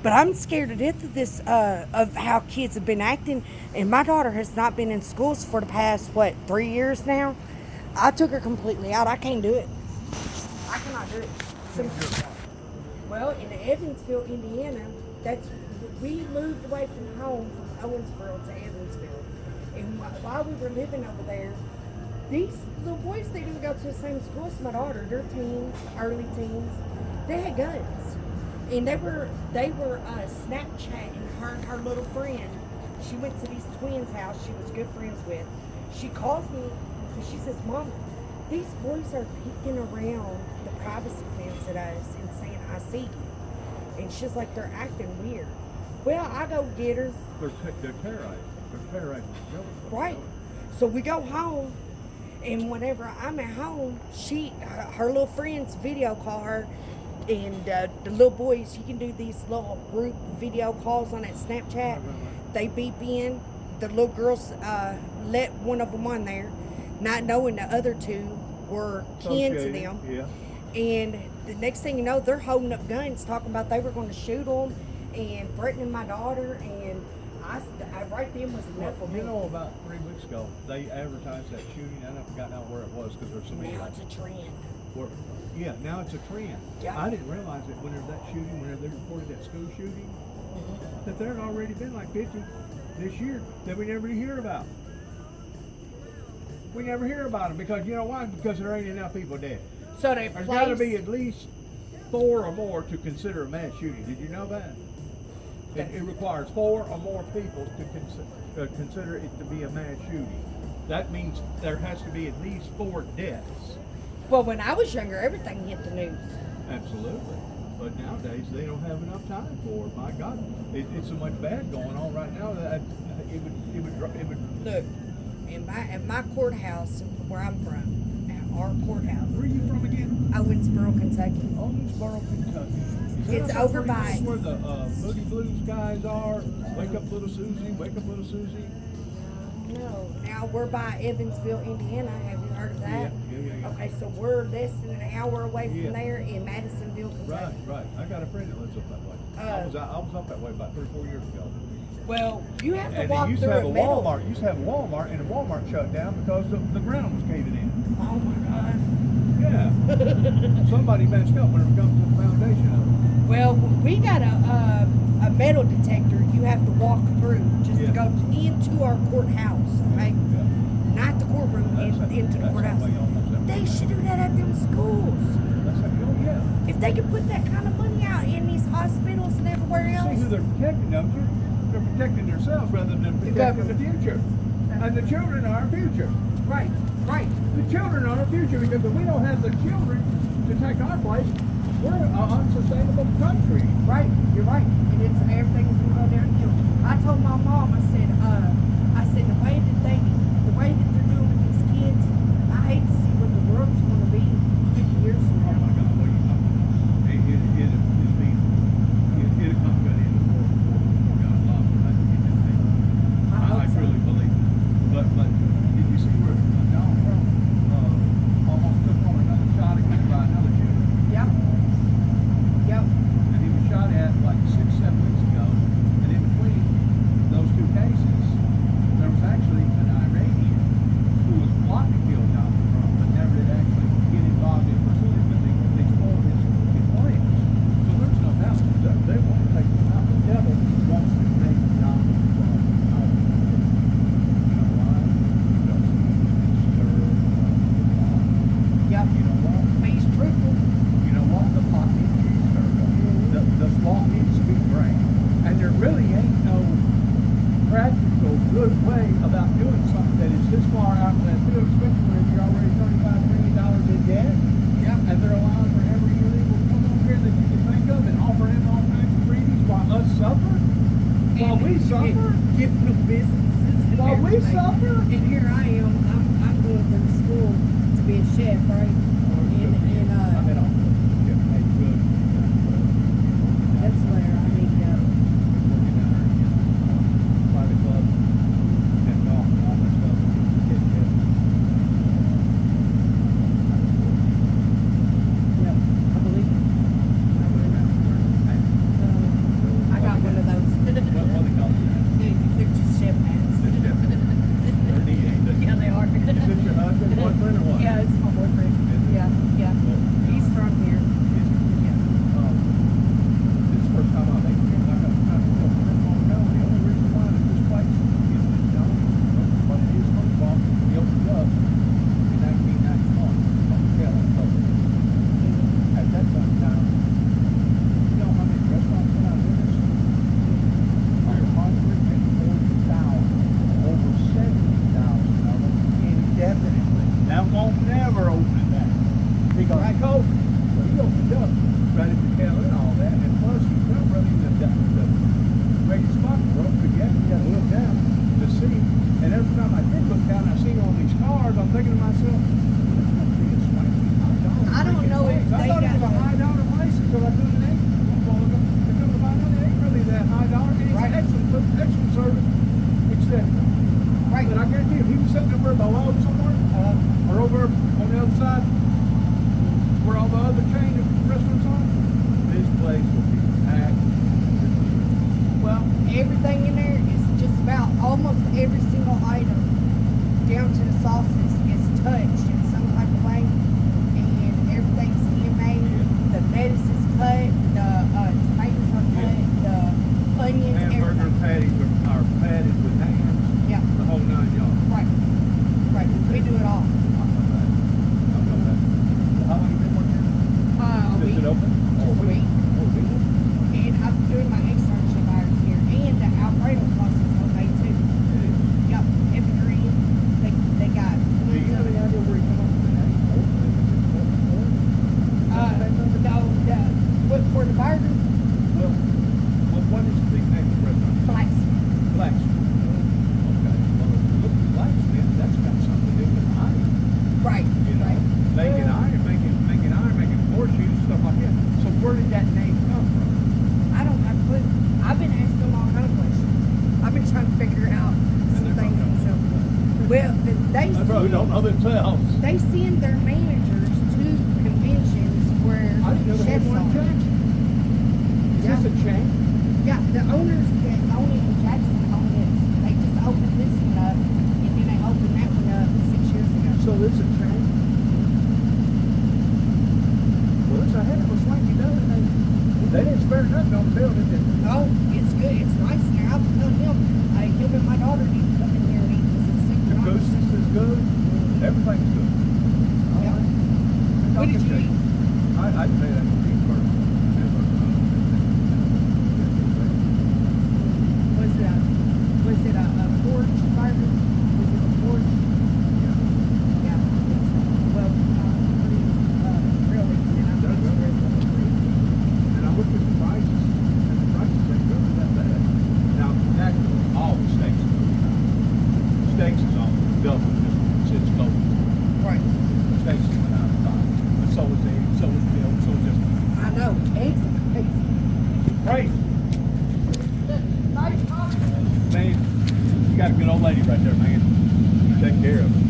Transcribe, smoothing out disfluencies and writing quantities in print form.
But I'm scared to death of this, of how kids have been acting. And my daughter has not been in schools for the past, what, 3 years now? I took her completely out. I can't do it. I cannot do it. Some, well, in Evansville, Indiana, that's we moved away from home from Owensboro to Evansville. And while we were living over there, these little boys, they didn't go to the same school as my daughter. They're teens, early teens. They had guns, and they were Snapchatting her little friend. She went to these twins' house. She was good friends with. She calls me and she says, "Mom, these boys are peeking around the privacy fence at us and saying, 'I see you.'" And she's like, "They're acting weird." Well, I go get her. They're terrorizing. They're terrorizing the children. Right. So we go home, and whenever I'm at home, her little friends video call her, and the little boys, you can do these little group video calls on that Snapchat. They beep in. The little girls let one of them on there, not knowing the other two were kin to them. Yeah. And the next thing you know, they're holding up guns, talking about they were going to shoot them and threatening my daughter. And I right then was enough for me. You know, about 3 weeks ago, they advertised that shooting. I forgot now where it was because there's so many. Now it's a trend. Yeah, now it's a trend. Yeah. I didn't realize that whenever that shooting, whenever they reported that school shooting, that there had already been like 50 this year that we never hear about. We never hear about them because you know why? Because there ain't enough people dead. So There's got to be at least 4 or more to consider a mass shooting. Did you know that? It requires 4 or more people to consider it to be a mass shooting. That means there has to be at least 4 deaths. Well, when I was younger, everything hit the news. Absolutely. But nowadays, they don't have enough time for it. My God, it's so much bad going on right now that it would. Look, in my courthouse, where I'm from, our courthouse. Where are you from again? Owensboro, Kentucky. Owensboro, Kentucky. It's over by. Where the Moody Blues guys are. Wake up, little Susie. Wake up, little Susie. No. Now we're by Evansville, Indiana. Have you heard of that? Yeah. Okay, so we're less than an hour away from there in Madisonville, Kentucky. Right. I got a friend that lives up that way. I was up that way about 3 or 4 years ago. Well, you have to And walk it used through to have a a metal. Walmart. Used to have a Walmart, and the Walmart shut down because the ground was caving in. Oh my God. Yeah. Somebody messed up when it comes to the foundation of it. Well, we got a metal detector you have to walk through just to go into our courthouse, okay? Yeah. Not the courtroom, into the courthouse. They should do that at them schools. If they could put that kind of money out in these hospitals and everywhere else. See who they're protecting, don't you? They're protecting themselves rather than protecting the future. And the children are our future. Right. The children are our future because if we don't have the children to take our place, we're an unsustainable country. Right, you're right. And it's everything's gonna go downhill. I told my mom, I said the way that they're doing with these kids, I hate to see what the world's gonna be 50 years from Oh now. my God, what are you talking about? It'll come to an end before God loves it. I truly believe it. But did you see where Donald Trump almost took on another shot again by another shooter? Yep. And he was shot at like 6-7 weeks ago. And in between those 2 cases, there was actually an Iranian who was plotting to kill Donald Trump, but never did actually get involved in pursuing it, but they spoiled his plans. So there's no doubt that they want to take him out. The devil wants to take Donald Trump out. You know why? Because he's stirred up the pot. Yep. You know what? But he's truthful. You know what? The pot needs to be stirred up. The swamp needs to be drained. And there really ain't no practical, good way about doing something that is this far out of that field, especially when you're already $35 million in debt. Yep. And they're allowing for every illegal come over here that you can think of and offering them all kinds of freebies while us suffer. While we suffer. Giving them businesses and While we everything. suffer. And here I am. I'm going through school to be a chef, right? I've been on good. That's where I need to go. Working down there in private club and golf and all that stuff. Yep, I believe it. I everything in there is just about almost every single item, down to the sauces, is touched in some type of way, and everything's handmade. The lettuce is cut, the tomatoes are cut, the onions, Hamburger everything. patties are patted with hands. Yeah, The whole 9 yards. right, right. We do it all. I know that. I know that. Well, how long have you been working here? A Is week. it open? Just a week. Oh, really? And I'm doing my externship hours here, and the Alfredo sauce is homemade too. It is. Yep, evergreen. They got. Do you have any idea where you come up with the name? No, for the burger, Well, what is the name of the restaurant? blacksmith. Blacksmith. Okay. Well, look, blacksmith, that's got something to do with iron. Right. You know, Right. making iron, making horseshoes, stuff like that. So where did that name come from? I don't have a clue. I've been asking all kind of questions. I've been trying to figure out some they're things not myself. Well, know themselves. they send their managers to conventions where I didn't know they had chefs one in are. Jackson. Is this a chain? Yeah, the owners that own it in Jackson own this. They just opened this one up, and then they opened that one up 6 years ago. So this is a chain? Well, it's a heck of a swanky building. They didn't spare nothing on the building, did they? Oh, it's good. It's nice in there. I was telling him and my daughter need to come in here and eat because it's super The nice. acoustics is good. Everything's good. All Yep. right. What did you eat? I'd say that's a cheeseburger. Was it a porch burger? Was it a porch? Yeah. I think so. Well, pretty really, and I think the rest of them pretty. And I looked at the prices, and the prices ain't really that bad. Now, naturally, all the steaks are really high. Steaks is on double just since COVID. Right. Steaks has went out of time. But so is eggs, so is milk, so is just I know. Eggs is crazy. crazy. Nice talking. Man, you got a good old lady right there, man. You take care of her.